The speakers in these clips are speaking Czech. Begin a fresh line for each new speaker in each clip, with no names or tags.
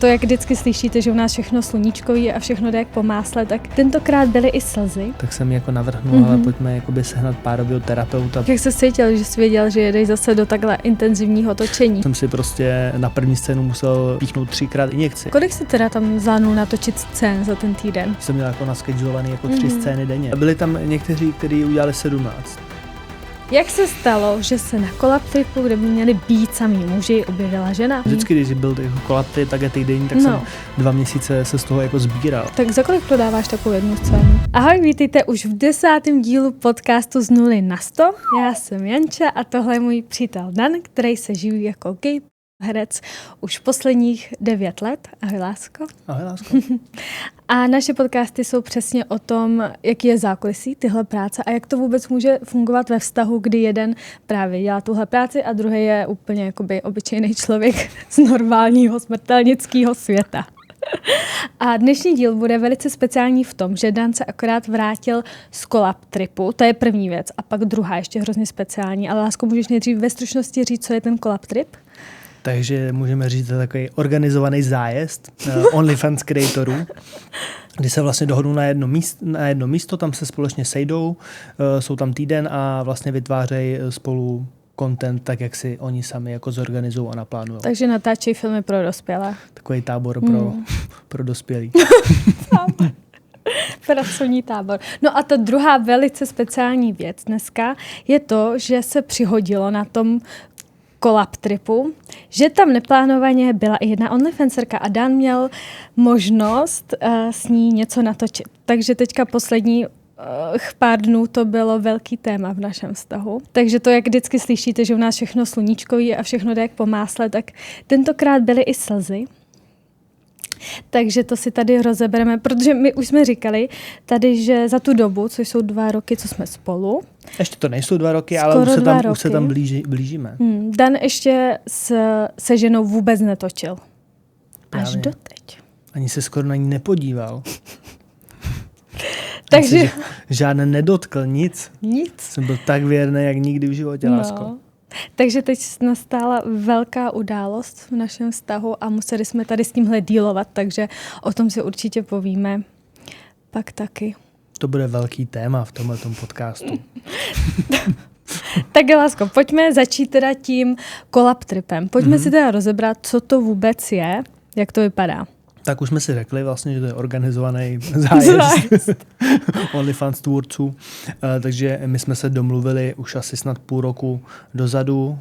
To, jak vždycky slyšíte, že u nás všechno sluníčkový a všechno jde jak po másle, tak tentokrát byly i slzy.
Tak jsem jako navrhnul, ale pojďme jakoby sehnat párovýho terapeuta.
Jak jsi cítil, že jsi věděl, že jedeš zase do takhle intenzivního točení?
Jsem si prostě na první scénu musel píchnout 3krát injekci.
Kolik jsi teda tam zvládnul natočit scén za ten týden?
Jsem měl jako naschedulovaný jako 3 scény denně. Byli tam někteří, kteří udělali 17.
Jak se stalo, že se na collab tripu, kde by měli být samý muži, objevila žena?
Vždycky, když byl collab trip, tak je týdenní, tak jsem 2 měsíce se z toho jako sbíral.
Tak za kolik prodáváš takovou jednu scénu? Ahoj, vítejte už v 10. dílu podcastu Z 0 na 100. Já jsem Janča a tohle je můj přítel Dan, který se živí jako gay herec už posledních 9 let. Ahoj, lásko.
Ahoj, lásko.
A naše podcasty jsou přesně o tom, jaký je zákulisí tyhle práce a jak to vůbec může fungovat ve vztahu, kdy jeden právě dělá tuhle práci a druhý je úplně jakoby obyčejný člověk z normálního smrtelnického světa. A dnešní díl bude velice speciální v tom, že Dan se akorát vrátil z collab tripu, to je první věc, a pak druhá ještě hrozně speciální, ale lásko, můžeš nejdřív ve stručnosti říct, co je ten collab trip?
Takže můžeme říct, to je takový organizovaný zájezd OnlyFans creatorů, kdy se vlastně dohodnou na jedno místo, tam se společně sejdou, jsou tam týden a vlastně vytvářejí spolu content tak, jak si oni sami jako zorganizují a naplánují.
Takže natáčejí filmy pro dospělé.
Takový tábor pro dospělý.
Pracovní tábor. No a ta druhá velice speciální věc dneska je to, že se přihodilo na tom collab tripu, že tam neplánovaně byla i jedna OnlyFanserka a Dan měl možnost s ní něco natočit. Takže teďka poslední pár dnů to bylo velký téma v našem vztahu. Takže to, jak vždycky slyšíte, že u nás všechno sluníčkový a všechno jde jak po másle, tak tentokrát byly i slzy. Takže to si tady rozebereme, protože my už jsme říkali tady, že za tu dobu, což jsou 2 roky, co jsme spolu.
Ještě to nejsou 2 roky, ale už se tam blížíme.
Dan ještě se ženou vůbec netočil. Až doteď.
Ani se skoro na ní nepodíval.
Takže
žádné nedotkl, nic. Jsem byl tak věrný, jak nikdy v životě, lásko.
Takže teď nastala velká událost v našem vztahu a museli jsme tady s tímhle dílovat, takže o tom si určitě povíme pak taky.
To bude velký téma v tomhletom podcastu.
Tak lásko, pojďme začít teda tím collab tripem. Pojďme si teda rozebrat, co to vůbec je, jak to vypadá.
Tak už jsme si řekli vlastně, že to je organizovaný zájezd OnlyFans tvůrců. Takže my jsme se domluvili už asi snad půl roku dozadu,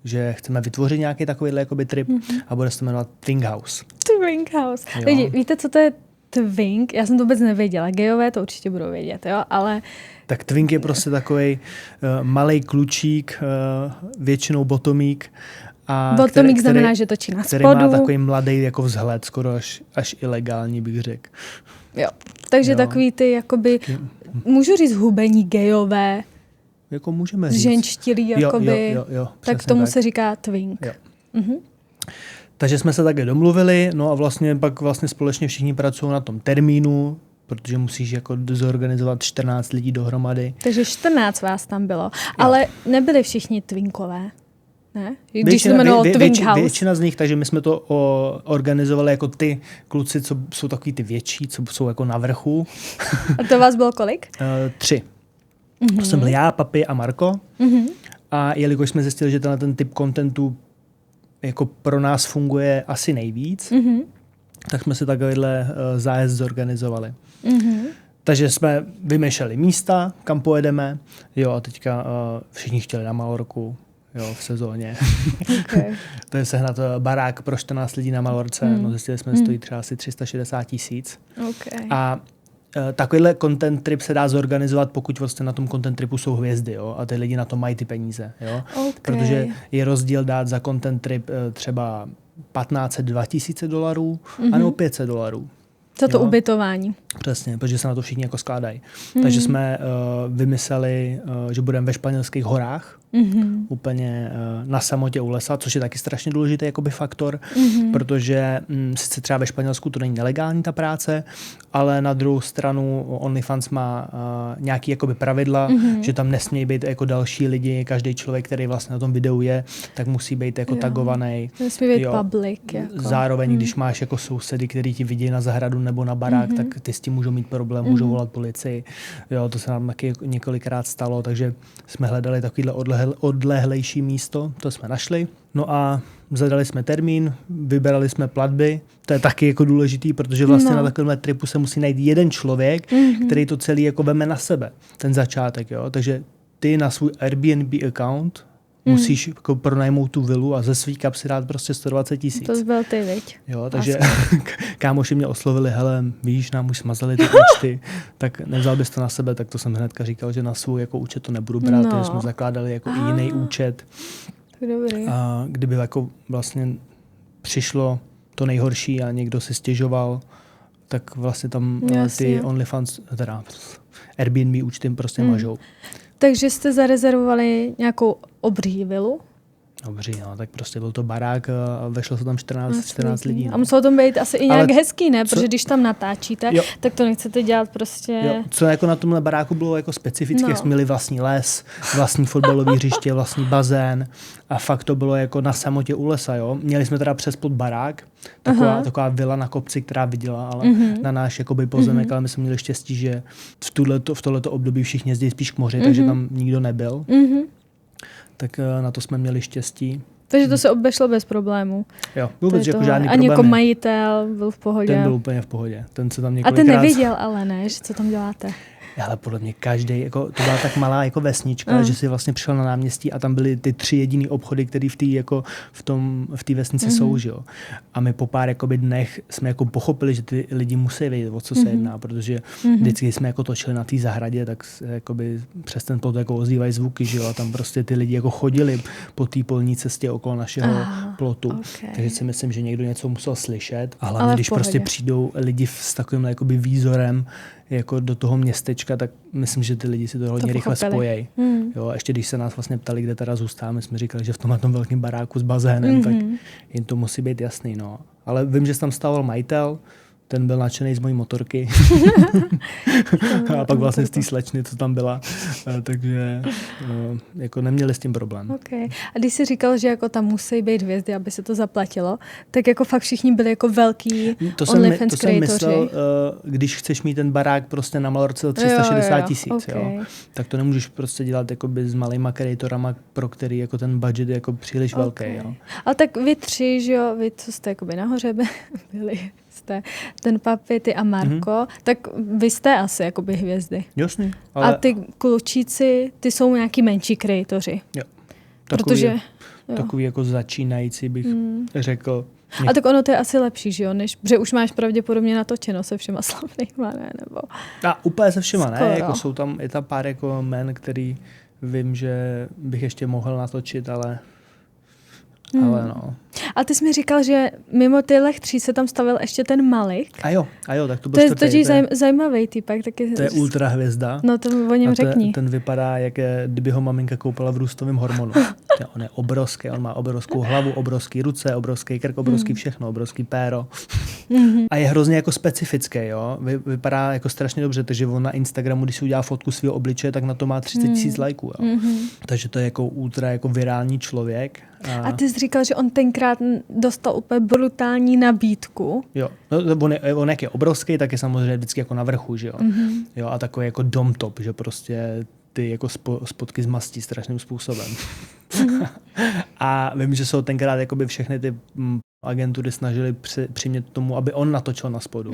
že chceme vytvořit nějaký takovýhle jakoby trip a bude se to jmenovat Twink House.
Twink House. Lidi, víte, co to je twink? Já jsem to vůbec nevěděla. Gejové to určitě budou vědět, jo, ale...
Tak twink je prostě takovej malej klučík, většinou botomík.
Botomík znamená, že točí na spodu.
Který má takový mladý jako vzhled, skoro až ilegální, bych řekl.
Jo, takže takový ty, jakoby, můžu říct hubení gejové,
jako můžeme říct.
Ženštilí, jakoby,
jo,
tak tomu se říká twink.
Takže jsme se také domluvili, no a pak společně všichni pracují na tom termínu, protože musíš jako zorganizovat 14 lidí dohromady. Takže
14 vás tam bylo, ale nebyli všichni twinkové. Ne? Když se jmenovalo Twink House.
Většina z nich, takže my jsme to organizovali jako ty kluci, co jsou takový ty větší, co jsou jako na vrchu.
A to vás bylo kolik?
3. To jsem byl já, Papi a Marko. A jelikož jsme zjistili, že ten typ contentu jako pro nás funguje asi nejvíc, tak jsme si takovýhle zájezd zorganizovali. Takže jsme vymýšleli místa, kam pojedeme. Jo, a teďka všichni chtěli na Malorku. Jo, v sezóně. Okay. To je sehnat barák pro 14 lidí na Malorce. No, zjistili jsme, že stojí třeba asi 360 000.
Okay.
A takovýhle content trip se dá zorganizovat, pokud vlastně na tom content tripu jsou hvězdy, jo, a ty lidi na to mají ty peníze. Jo.
Okay.
Protože je rozdíl dát za content trip třeba $1,500–2,000 anebo $500.
Co to ubytování?
Přesně, protože se na to všichni jako skládají. Takže jsme vymysleli, že budeme ve španělských horách. Úplně na samotě u lesa, což je taky strašně důležitý jakoby faktor, protože sice třeba ve Španělsku to není nelegální ta práce, ale na druhou stranu OnlyFans má nějaký jakoby pravidla, že tam nesmějí být jako další lidi, každý člověk, který vlastně na tom videu je, tak musí být jako tagovaný.
Nesmí být public. Jako.
Zároveň, když máš jako sousedy, který ti vidí na zahradu nebo na barák, tak ty s tím můžou mít problém, můžou volat policii. Jo, to se nám taky několikrát stalo, takže jsme hledali takovýhle odlehlejší místo, to jsme našli. No a zadali jsme termín, vybrali jsme platby, to je taky jako důležitý, protože vlastně na takovémhle tripu se musí najít jeden člověk, který to celý jako veme na sebe, ten začátek, jo. Takže ty na svůj Airbnb account musíš jako pronajmout tu vilu a ze svý kapsy dát prostě 120 000.
To byl ty, viď?
Jo, takže kámoši mě oslovili, hele, víš, nám už smazali ty účty, tak nevzal bys to na sebe, tak to jsem hnedka říkal, že na svůj jako účet to nebudu brát, takže jsme zakládali jako i jiný účet.
Dobrý.
A kdyby jako vlastně přišlo to nejhorší a někdo si stěžoval, tak vlastně tam ty OnlyFans, teda Airbnb účty prostě mažou.
Takže jste zarezervovali nějakou obří vilu?
Dobře, no, tak prostě byl to barák a vešlo se tam 14 lidí. No.
A muselo to být asi i nějak hezký, ne? Protože když tam natáčíte, tak to nechcete dělat prostě...
Jo. Co jako na tomhle baráku bylo jako specifické, jsme měli vlastní les, vlastní fotbalový hřiště, vlastní bazén a fakt to bylo jako na samotě u lesa, jo. Měli jsme teda přes pod barák, taková vila na kopci, která viděla, ale na náš jakoby pozemek, ale my jsme měli štěstí, že v tohleto období všichni jezdí spíš k moři, takže tam nikdo nebyl. Tak na to jsme měli štěstí.
Takže to se obešlo bez problémů.
Jo, vůbec jako žádný problém.
Ani jako majitel byl v pohodě.
Ten byl úplně v pohodě. Ten se tam
několikrát... A ten nevěděl ale ne, že co tam děláte?
Ale podle mě každý, jako, to byla tak malá jako vesnička, že si vlastně přišel na náměstí a tam byly ty 3 jediný obchody, které v té vesnici jsou, že jo. A my po pár jakoby dnech jsme jako pochopili, že ty lidi musí vědět, o co se jedná, protože vždycky jsme jako točili na té zahradě, tak jakoby přes ten plot jako ozývají zvuky, že jo. A tam prostě ty lidi jako chodili po té polní cestě okolo našeho plotu. Takže si myslím, že někdo něco musel slyšet. A hlavně, když prostě přijdou lidi s takovým jakoby výzorem jako do toho městečka, tak myslím, že ty lidi si to hodně rychle spojejí. Jo, a ještě když se nás vlastně ptali, kde teda zůstáváme, jsme říkali, že v tomhle velkém baráku s bazénem, tak jim to musí být jasný. No. Ale vím, že tam stával majitel, ten byl nadšený z mojí motorky. A pak vlastně z té slečny, co tam byla. Takže jako neměli s tím problém.
Okay. A když jsi říkal, že jako tam musí být hvězdy, aby se to zaplatilo, tak jako fakt všichni byli jako velký OnlyFans creatoři. To jsem myslel,
když chceš mít ten barák prostě na Malorce za 360 000, tak to nemůžeš prostě dělat jakoby s malýma creatorama, pro který jako ten budget je jako příliš velký. Jo.
Ale tak vy 3, že jo, vy co jste jakoby nahoře byli, jste ten Papi, ty a Marko, tak vy jste asi jakoby hvězdy.
Jasně.
Ale... A ty klučíci, ty jsou nějaký menší kreatoři.
Jo. Takový jako začínající bych řekl.
A tak ono to je asi lepší, že jo, že už máš pravděpodobně natočeno se všema slavnýma, ne? Nebo...
A úplně se všema, ne? Jako jsou tam, je tam pár jako men, který vím, že bych ještě mohl natočit, ale no.
A ty jsi mi říkal, že mimo tyhle 3 se tam stavil ještě ten Malik.
A jo, tak to byl
čtvrtý. To je zajímavý týpek. Taky...
To je ultra hvězda.
No to o něm řekni.
Ten vypadá, jak kdyby ho maminka koupila v růstovém hormonu. On je obrovský, on má obrovskou hlavu, obrovský ruce, obrovský krk, obrovský všechno, obrovský péro. A je hrozně jako specifický, jo. Vypadá jako strašně dobře, takže on na Instagramu, když si udělá fotku svého obličeje, tak na to má 30 000 lajků. Jo. Takže to je jako ultra jako virální člověk.
A ty jsi říkal, že on tenkrát dostal úplně brutální nabídku.
Jo, no, on jak je obrovský, tak je samozřejmě vždycky jako na vrchu, že jo. Jo, a takový jako dom top, že prostě ty jako spotky zmastí strašným způsobem. A vím, že jsou tenkrát jakoby všechny ty agentury snažili přimět tomu, aby on natočil na spodu.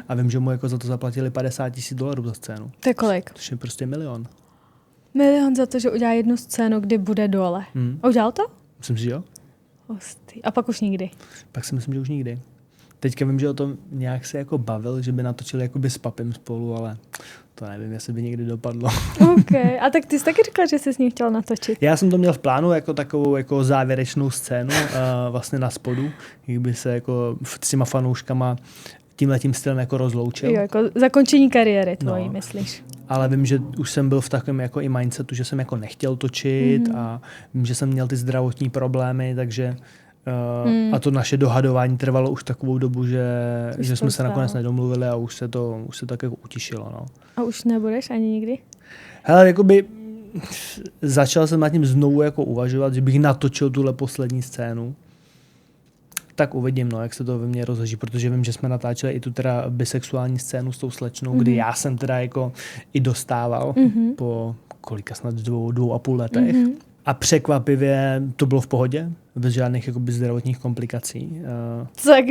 A vím, že mu jako za to zaplatili $50,000 za scénu.
To je kolik?
To je prostě $1 milion.
$1 milion za to, že udělá jednu scénu, kdy bude dole. A udělal to?
Myslím si, že jo.
Hostý. A pak už nikdy?
Pak si myslím, že už nikdy. Teďka vím, že o tom nějak se jako bavil, že by natočili jakoby s Papim spolu, ale to nevím, jestli by někdy dopadlo.
Okay. A tak ty jsi taky říkal, že jsi s ním chtěl natočit.
Já jsem to měl v plánu jako takovou jako závěrečnou scénu vlastně na spodu, jak by se jako s těma fanouškama tímhletím stylem jako rozloučil.
Jo, jako zakončení kariéry tvojí, myslíš?
ale vím, že už jsem byl v takovém jako i mindsetu, že jsem jako nechtěl točit a vím, že jsem měl ty zdravotní problémy, takže a to naše dohadování trvalo už takovou dobu, že jsme se nakonec nedomluvili a už se to tak jako utišilo. No.
A už nebudeš ani nikdy?
Hele, jakoby začal jsem nad tím znovu jako uvažovat, že bych natočil tuhle poslední scénu. Tak uvidím, no, jak se to ve mně rozleží, protože vím, že jsme natáčeli i tu teda bisexuální scénu s tou slečnou, kdy já jsem teda jako i dostával po kolika snad 2,5 letech. A překvapivě to bylo v pohodě, bez žádných jakoby zdravotních komplikací.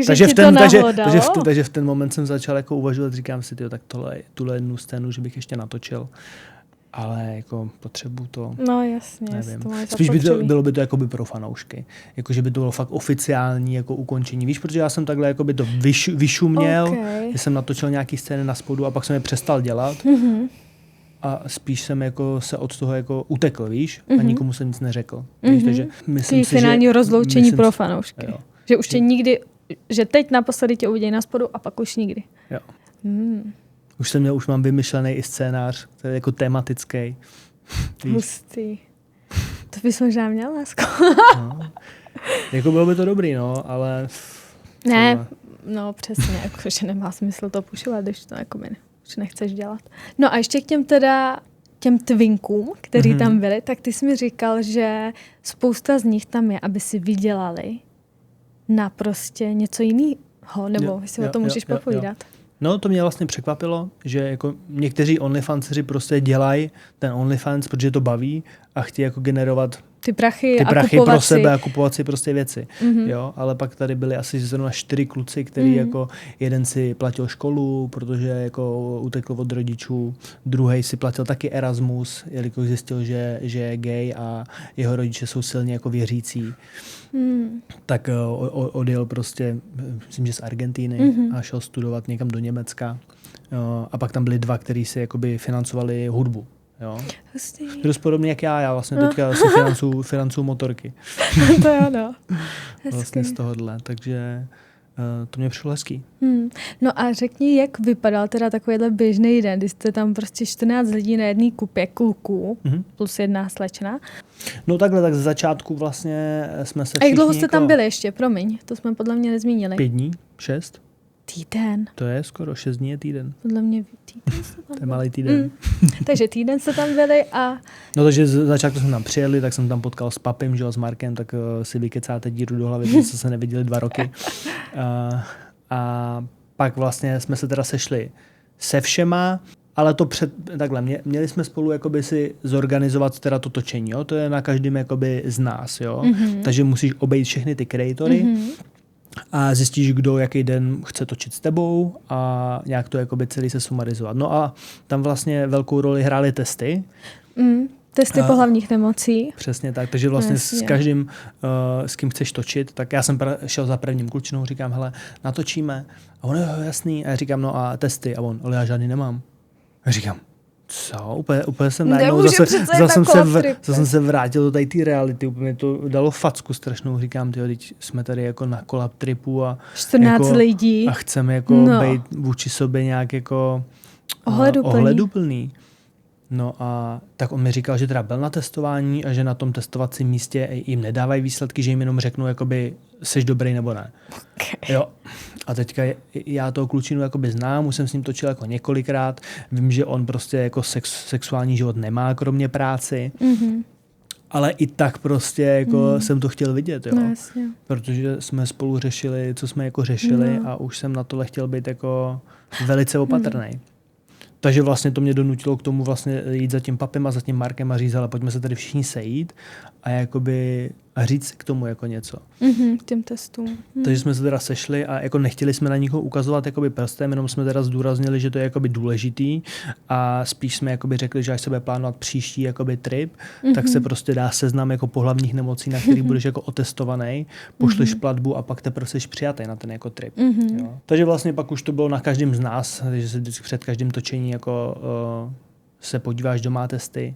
Takže v ten moment jsem začal jako uvažovat, říkám si, tak tuhle jednu scénu, že bych ještě natočil. Ale jako potřebu to,
no jasně,
nevím. Spíš bylo by to jakoby pro fanoušky. Jako, že by to bylo fakt oficiální jako ukončení. Víš, protože já jsem takhle jakoby to vyšuměl, že jsem natočil nějaký scény na spodu a pak jsem je přestal dělat. A spíš jsem jako se od toho jako utekl, víš? A nikomu jsem nic neřekl. Víš? Takže myslím si,
finální rozloučení pro fanoušky. Jo. Že už tě nikdy, že teď naposledy tě uvidějí na spodu a pak už nikdy.
Jo. Už mám vymyšlený i scénář, který je jako tematický.
Hustý. To bys možná měl, lásko.
No. Jako bylo by to dobrý, no, ale...
Ne, no přesně, jako, že nemá smysl to pušovat, když to jako už nechceš dělat. No a ještě k těm twinkům, který tam byli, tak ty jsi mi říkal, že spousta z nich tam je, aby si vydělali na prostě něco jiného, nebo jestli o tom můžeš popovídat.
No, to mě vlastně překvapilo, že jako někteří OnlyFanceři prostě dělají ten OnlyFans, protože to baví a chtějí jako generovat
ty prachy
pro sebe a kupovat si prostě věci. Jo, ale pak tady byli asi zrovna 4 kluci, který jako jeden si platil školu, protože jako utekl od rodičů, druhý si platil taky Erasmus, jelikož zjistil, že je gay a jeho rodiče jsou silně jako věřící. Tak odjel prostě, myslím, že z Argentíny a šel studovat někam do Německa. A pak tam byli 2, kteří si jakoby financovali hudbu. Jo. Dost podobně jak já vlastně teďka si financuju motorky.
To jo, no.
Vlastně z tohohle, takže to mě přišlo hezký.
No a řekni, jak vypadal teda takovýhle běžný den, když jste tam prostě 14 lidí na jedné kupě kluků, plus 1 slečna.
No takhle, tak z začátku vlastně jsme se
A jak dlouho jste tam byli ještě, promiň, to jsme podle mě nezmínili.
5 dní, 6.
Týden.
To je skoro 6 dní je týden.
Podle mě týden.
To je malý týden.
Takže týden jste tam byli a...
No takže z začátku jsme tam přijeli, tak jsem tam potkal s papem, že s Markem, tak si vykecáte díru do hlavy, protože se neviděli 2 roky. A pak vlastně jsme se teda sešli se všema, ale to takhle, měli jsme spolu jakoby si zorganizovat teda to točení, jo? To je na každém jakoby z nás, jo? Takže musíš obejít všechny ty kreatory, a zjistíš, kdo jaký den chce točit s tebou a nějak to jakoby celý se sumarizovat. No a tam vlastně velkou roli hrály testy.
Testy pohlavních nemocí.
Přesně tak, takže vlastně s každým, s kým chceš točit, tak já jsem šel za prvním klučinou, říkám, hele, natočíme. A on, jo, jasný. A já říkám, no a testy. A on, ale já žádný nemám. A říkám, co? Úplně jsem najednou zase jsem se vrátil do tady té reality. Úplně to dalo facku strašnou. Říkám, teď jsme tady jako na collab tripu a
14
jako,
lidí.
A chceme jako být vůči sobě nějak jako ohleduplný. No a tak on mi říkal, že teda byl na testování a že na tom testovacím místě jim nedávají výsledky, že jim jenom řeknou, jakoby seš dobrý nebo ne.
Okay.
Jo. A teďka já toho klučinu jakoby znám, už jsem s ním točil jako několikrát. Vím, že on prostě jako sexuální život nemá, kromě práci. Ale i tak prostě jako jsem to chtěl vidět, jo.
No, jasně.
Protože jsme spolu řešili, co jsme jako řešili a už jsem na tohle chtěl být jako velice opatrný. Takže vlastně to mě donutilo k tomu vlastně jít za tím papem a za tím Markem a říct, ale pojďme se tady všichni sejít a jakoby a říct k tomu jako něco.
K těm testům.
Takže jsme se teda sešli a jako nechtěli jsme na nikoho ukazovat jakoby prstem, jenom jsme teda zdůraznili, že to je jakoby důležitý a spíš jsme jakoby řekli, že až se bude plánovat příští jakoby trip, tak se prostě dá seznam jako pohlavních nemocí, na kterých budeš jako otestovaný, pošleš platbu a pak teprve jsi přijatý na ten jako trip. Jo. Takže vlastně pak už to bylo na každém z nás, že se vždycky před každým točení jako se podíváš, doma testy.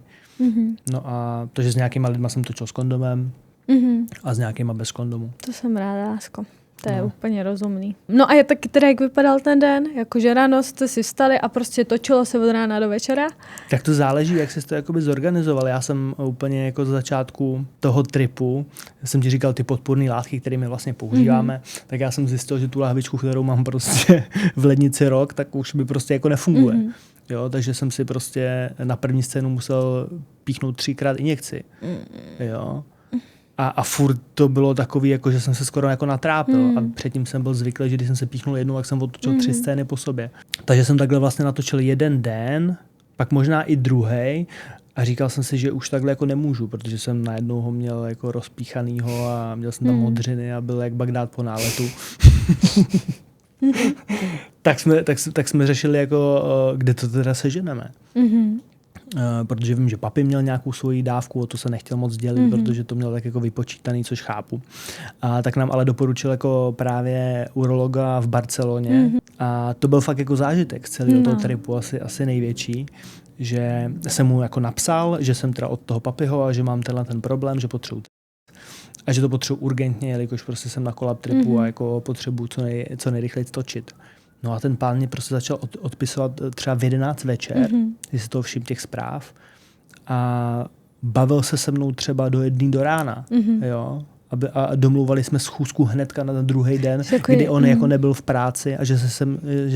No a takže s nějakýma lidma jsem točil s kondomem a s nějakýma bez kondomu.
To jsem ráda, lásko. To je úplně rozumný. No a je taky teda, jak vypadal ten den? Jakože ráno jste si vstali a prostě točilo se od rána do večera?
Tak to záleží, jak jsi to jakoby zorganizoval. Já jsem úplně jako z začátku toho tripu, jsem ti říkal ty podpůrné látky, které my vlastně používáme, tak já jsem zjistil, že tu lahvičku, kterou mám prostě v lednici rok, tak už mi prostě jako nefunguje. Jo, takže jsem si prostě na první scénu musel píchnout 3krát injekci. Jo. A furt to bylo takový, jako, že jsem se skoro jako natrápil. A předtím jsem byl zvyklý, že když jsem se píchnul jednou, tak jsem otočil 3 scény po sobě. Takže jsem takhle vlastně natočil jeden den, pak možná i druhej. A říkal jsem si, že už takhle jako nemůžu, protože jsem najednou ho měl jako rozpíchanýho a měl jsem tam modřiny a byl jak Bagdád po náletu. tak jsme řešili, jako, kde to teda seženeme. Protože vím, že papi měl nějakou svoji dávku, o to se nechtěl moc dělit, protože to měl tak jako vypočítaný, což chápu. A tak nám ale doporučil jako právě urologa v Barceloně. A to byl fakt jako zážitek z celého toho tripu, asi největší, že jsem mu jako napsal, že jsem teda od toho papiho a že mám tenhle ten problém, že potřebuji a že to potřebuji urgentně, jelikož prostě jsem na collab tripu a jako potřebuji co nejrychleji točit. No a ten pán mě prostě začal odpisovat třeba v 11 večer, když si toho všim těch zpráv. A bavil se se mnou třeba do 1 do rána. Jo? A domluvali jsme schůzku hnedka na ten druhý den, kdy on jako nebyl v práci a že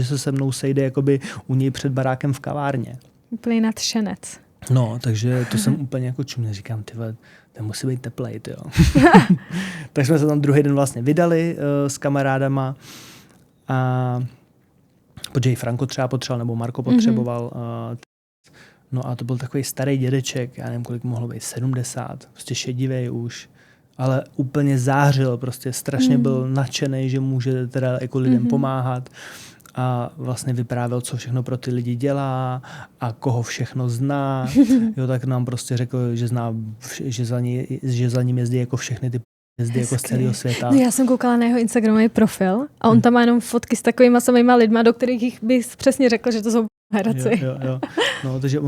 se se mnou sejde jakoby u něj před barákem v kavárně.
Úplný nadšenec.
No, takže to jsem úplně jako čumně říkám, tyhle, to musí být teplej, jo. Tak jsme se tam druhý den vlastně vydali s kamarádama a protože Franko třeba potřeboval, nebo Marko potřeboval. No a to byl takový starý dědeček, já nevím, kolik mohlo být, 70, prostě šedivej už, ale úplně zářil, prostě strašně byl nadšený, že může teda jako lidem pomáhat a vlastně vyprávěl, co všechno pro ty lidi dělá a koho všechno zná. Jo, tak nám prostě řekl, že zná, že za ním jezdí jako všechny ty jezdí jako z celého světa.
No, já jsem koukala na jeho Instagramový profil a on tam má jenom fotky s takovýma samýma lidma, do kterých bys přesně řekl, že to jsou heraci.
Jo. No, takže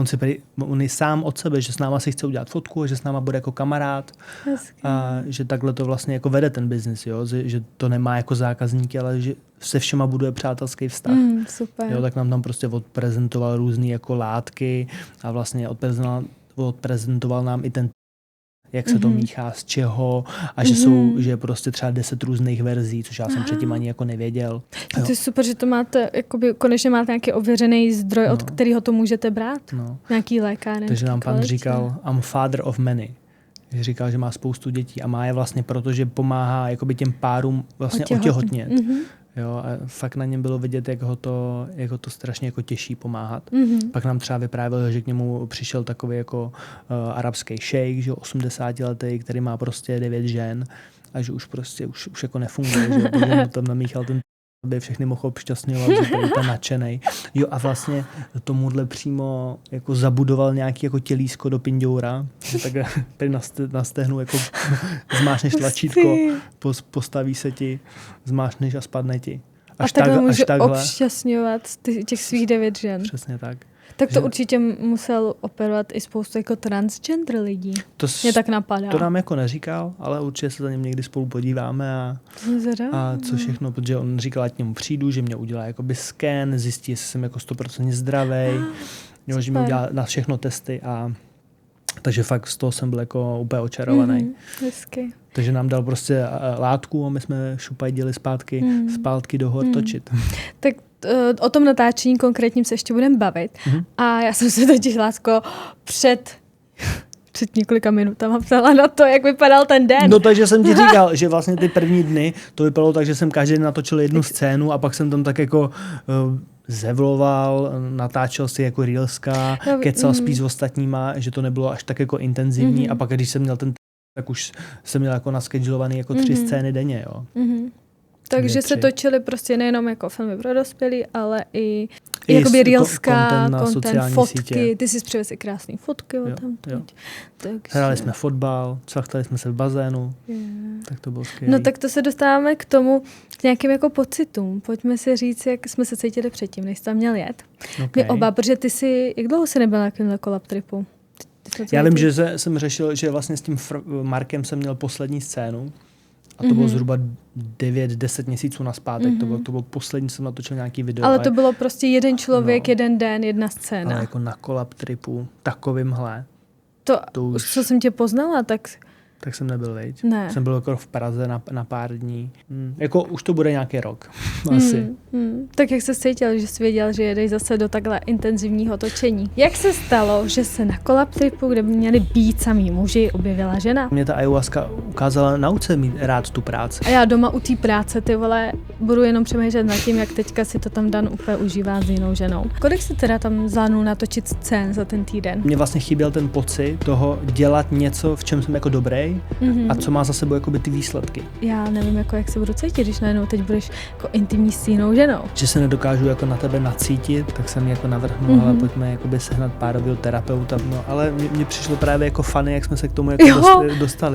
on je sám od sebe, že s náma si chce udělat fotku a že s náma bude jako kamarád.
Hezky.
A že takhle to vlastně jako vede ten biznis, jo? Že to nemá jako zákazníky, ale že se všema buduje přátelský vztah.
Super.
Jo, tak nám tam prostě odprezentoval různý jako látky a vlastně odprezentoval nám i ten jak se to míchá, z čeho a že je prostě třeba 10 různých verzí, což já jsem předtím ani jako nevěděl.
To je super, že to máte, jakoby, konečně máte nějaký ověřený zdroj, od kterého to můžete brát. Nějaký lékáren.
Takže nám pan říkal, I'm father of many. Říkal, že má spoustu dětí a má je vlastně proto, že pomáhá jakoby těm párům vlastně otěhotnět. Jo, a fakt na něm bylo vidět, jak ho to strašně jako těší pomáhat. Pak nám třeba vyprávěl, že k němu přišel takový jako arabský šejk, že 80letý, který má prostě 9 žen a že už prostě už jako nefunguje, že mu tam namíchal ten aby všechny mohl obšťastňovat, že byl úplně nadšenej. Jo a vlastně tomuhle přímo jako zabudoval nějaký jako tělísko do pindoura, že tak na stehnu jako zmášneš tlačítko, postaví se ti, zmášneš a spadne ti.
Až takhle může obšťastňovat těch svých 9 žen.
Přesně tak.
Tak to určitě musel operovat i spoustu jako transgender lidí. Mě tak napadá.
To nám jako neříkal, ale určitě se za něm někdy spolu podíváme a co všechno, protože on říkal, ať k němu přijdu, že mě udělá jakoby sken, zjistí, jestli jsem jako 100% zdravej, že mi udělá na všechno testy a takže fakt z toho jsem byl jako úplně očarovaný.
Hezky.
Takže nám dal prostě látku a my jsme šupajdili zpátky do hor točit.
Tak o tom natáčení konkrétním se ještě budeme bavit. A já jsem se totiž, Lásko, před několika minutama ptala na to, jak vypadal ten den.
No takže jsem ti říkal, že vlastně ty první dny to vypadalo tak, že jsem každý den natočil jednu scénu a pak jsem tam tak jako zevloval, natáčel si jako reelska, kecal spíš s ostatníma, že to nebylo až tak jako intenzivní a pak když jsem měl ten tak už jsem měl jako naschedulovaný jako 3 scény denně, jo.
Takže se točily prostě nejenom jako filmy pro dospělí, ale i jakoby reelska, content, fotky. Sítě. Ty jsi přivez i krásný fotky.
Hráli jsme fotbal, cvachtali jsme se v bazénu. Tak to bylo skvělý.
No tak to se dostáváme k nějakým jako pocitům. Pojďme si říct, jak jsme se cítili předtím, než jsi tam měl jet. My oba, protože jak dlouho jsi nebyl na takovémhle collab tripu?
Já vím, že jsem řešil, že vlastně s tím Markem jsem měl poslední scénu A to bylo zhruba 9-10 měsíců nazpátek. To bylo poslední, jsem natočil nějaký video.
Ale to bylo prostě jeden člověk, jeden den, jedna scéna.
Ale jako na collab tripu, takovýmhle.
To už, co jsem tě poznala, tak
jsem nebyl, viď?
Ne.
Jsem byl jako v Praze na pár dní. Jako už to bude nějaký rok. Asi.
Tak jak jsi cítil, že jsi věděl, že jedeš zase do takhle intenzivního točení? Jak se stalo, že se na collab tripu, kde by měli být samý muži, objevila žena?
Mě ta ayahuasca ukázala nauce mít rád tu práci.
A já doma u té práce, ty vole, budu jenom přemýšlet nad tím, jak teďka si to tam Dan úplně užívá s jinou ženou. Kolik jsi teda tam zvládnul natočit scén za ten týden?
Mně vlastně chyběl ten pocit toho dělat něco, v čem jsem jako dobrý a co má za sebou jakoby ty výsledky.
Já nevím, jako jak se budu cítit, když najednou teď budeš jako intimní s jinou ženou.
Že se nedokážu jako na tebe nacítit, tak jsem jako navrhnul, ale pojďme jakoby sehnat párovýho terapeuta. No, ale mně přišlo právě jako funny, jak jsme se k tomu jako dostali.